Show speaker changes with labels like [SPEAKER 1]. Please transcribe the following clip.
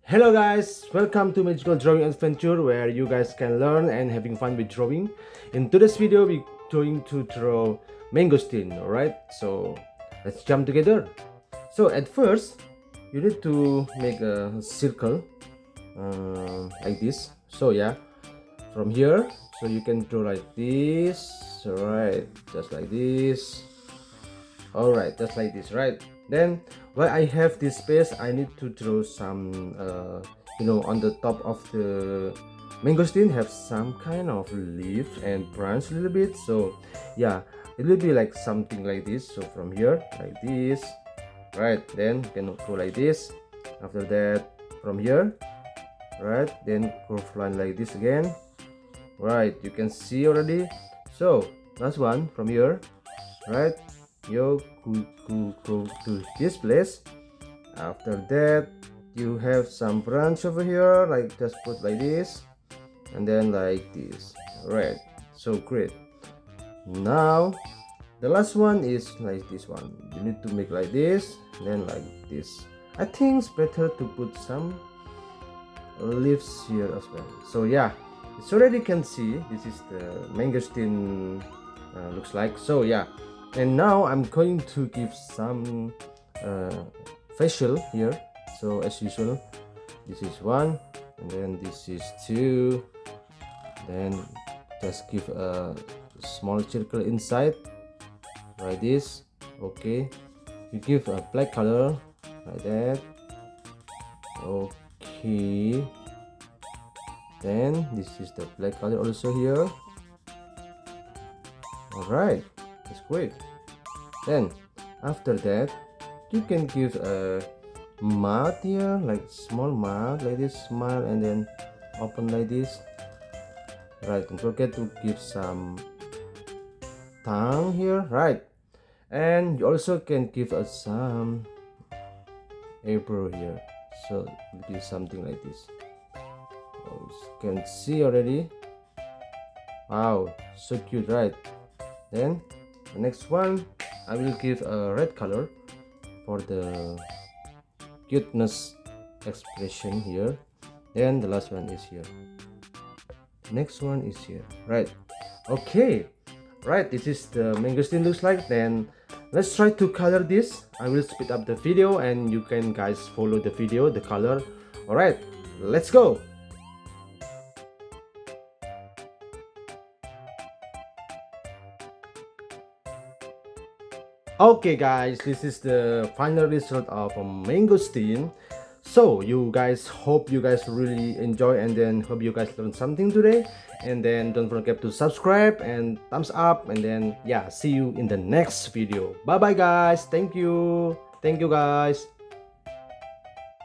[SPEAKER 1] Hello guys, welcome to Magical Drawing Adventure where you guys can learn and having fun with drawing. In today's video we're going to draw mangosteen, alright? So let's jump together. So at first you need to make a circle like this. So yeah, from here, so you can draw like this, alright, just like this. Alright, just like this, right? Then while I have this space, I need to draw some on the top of the mangosteen have some kind of leaf and branch a little bit. So yeah, it will be like something like this. So from here like this, right? Then you can go like this. After that, from here, right? Then curve line like this again, right? You can see already. So last one from here, right? You go to this place. After that, you have some branch over here, like just put like this and then like this, right? So great. Now the last one is like this one. You need to make like this, then like this. I think it's better to put some leaves here as well. So yeah, it's already can see this is the mangosteen looks like. So yeah, and now I'm going to give some facial here. So as usual, this is one, and then this is two. Then just give a small circle inside like this. Okay, you give a black color like that. Okay, then this is the black color also here. All right, that's great. Then after that, you can give a mouth here, like small mouth like this, smile and then open like this, right? Don't forget to give some tongue here, right? And you also can give us some eyebrow here, so do something like this. You can see already. Wow, so cute, right? Then the next one, I will give a red color for the cuteness expression here. Then the last one is here. Next one is here, right? Okay, right, this is the mangosteen looks like. Then let's try to color this. I will speed up the video and you can guys follow the video, the color. All right, let's go. Okay guys, this is the final result of a mangosteen. So you guys, hope you guys really enjoy and then hope you guys learned something today. And then don't forget to subscribe and thumbs up, and then yeah, see you in the next video. Bye bye guys. Thank you guys.